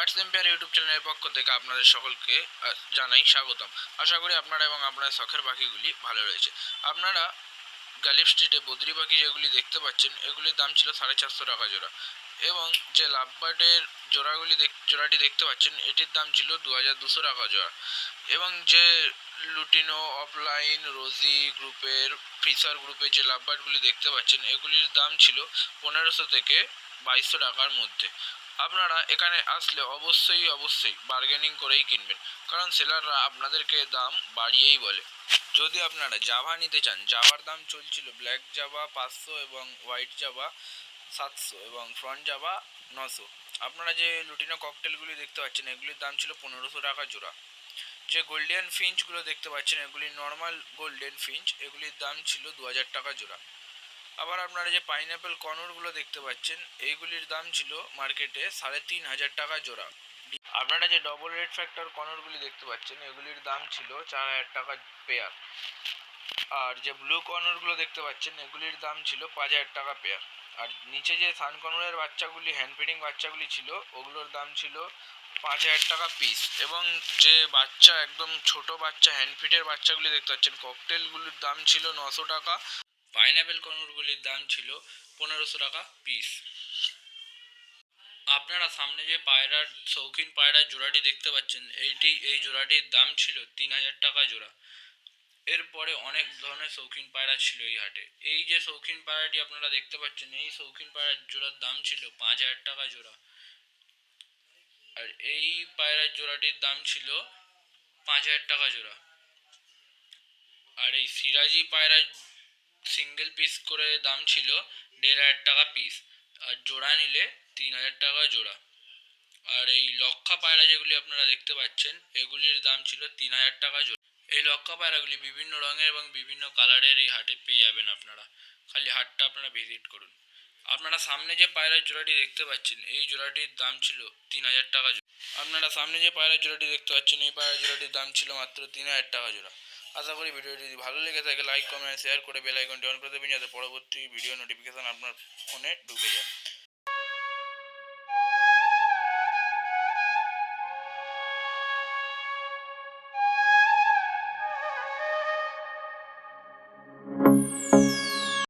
Birds empire YouTube চ্যানেলের পক্ষ থেকে আপনাদের সকলকে জানাই স্বাগতম। আশা করি আপনারা এবং আপনাদের শখের পাখিগুলি ভালো রয়েছে। আপনারা গালিব স্ট্রিটে বদ্রি পাখি যেগুলি দেখতে পাচ্ছেন, এগুলির দাম ছিল 450 টাকা জোড়া। এবং যে লাভবার্ডের জোড়াটি দেখতে পাচ্ছেন, এটির দাম ছিল 2200 টাকা জোড়া। এবং যে লুটিনো, অফলাইন, রোজি গ্রুপের, ফিশার গ্রুপের যে লাভবার্ডগুলি দেখতে পাচ্ছেন, এগুলির দাম ছিল 1500 থেকে 2200 টাকার মধ্যে। আপনারা এখানে আসলে অবশ্যই বার্গেনিং করেই কিনবেন, কারণ সেলাররা আপনাদেরকে দাম বাড়িয়েই বলে। যদি আপনারা জাভা নিতে চান, জাভার দাম চলছিল ব্ল্যাক জাভা 500 এবং হোয়াইট জাভা 700 এবং ফ্রন্ট জাভা 900। আপনারা যে লুটিনো ককটেলগুলি দেখতে পাচ্ছেন, এগুলির দাম ছিল 1500 টাকা জোড়া। যে গোল্ডেন ফিঞ্চগুলো দেখতে পাচ্ছেন, এগুলি নর্মাল গোল্ডেন ফিঞ্চ, এগুলির দাম ছিল 2000 টাকা জোড়া। আবার আপনারা যে পাইনঅ্যাপেল কনরগুলো দেখতে পাচ্ছেন, এইগুলির দাম ছিল মার্কেটে 3500 টাকা জোড়া। আপনারা যে ডবল রেড ফ্যাক্টর কনরগুলি দেখতে পাচ্ছেন, এগুলির দাম ছিল 4000 টাকা পেয়ার। আর যে ব্লু কর্নরগুলো দেখতে পাচ্ছেন, এগুলির দাম ছিল 5000 টাকা পেয়ার। আর নিচে যে সান কর্নরের বাচ্চাগুলি, হ্যান্ড ফিডিং বাচ্চাগুলি ছিল, ওগুলোর দাম ছিল 5000 টাকা পিস। এবং যে বাচ্চা একদম ছোট বাচ্চা হ্যান্ড ফিডের বাচ্চাগুলি দেখতে পাচ্ছেন, ককটেলগুলির দাম ছিল 900 টাকা। পাইনঅ্যাপেল কর্নরগুলির দাম ছিল 1500 টাকা পিস। আপনারা সামনে যে পায়রার শৌখিন পায়রার জোড়াটি দেখতে পাচ্ছেন, এই জোড়াটির দাম ছিল 3000 টাকা জোড়া। এরপরে অনেক ধরনের শৌখিন পায়রা ছিল এই হাটে। এই যে শৌখিন পায়রাটি আপনারা দেখতে পাচ্ছেন, এই শৌখিন পায়রার জোড়ার দাম ছিল 5000 টাকা জোড়া। আর এই পায়রার জোড়াটির দাম ছিল 5000 টাকা জোড়া। আর এই সিরাজি পায়রার সিঙ্গেল পিস করে দাম ছিল 1500 টাকা পিস, আর জোড়া নিলে 3000 টাকা জোড়া। আর এই লক্ষা পায়রা যেগুলি আপনারা দেখতে পাচ্ছেন, এগুলির দাম ছিল 3000 টাকা জোড়া। এই লক্ষা পায়রাগুলি বিভিন্ন রঙের এবং বিভিন্ন কালারের এই হাটে পেয়ে যাবেন আপনারা। খালি হাটটা আপনারা ভিজিট করুন। আপনারা সামনে যে পায়রার জোড়াটি দেখতে পাচ্ছেন, এই জোড়াটির দাম ছিল 3000 টাকা জোড়া। আপনারা সামনে যে পায়রার জোড়াটি দেখতে পাচ্ছেন, এই পায়রার জোড়াটির দাম ছিল মাত্র 3000 টাকা জোড়া। আশা করি ভিডিওটি যদি ভালো লেগে থাকে, লাইক, কমেন্ট, শেয়ার করে বেল আইকনটি অন করে দেবেন, যাতে পরবর্তী ভিডিও নোটিফিকেশন আপনার ফোনে ঢুকে যায়।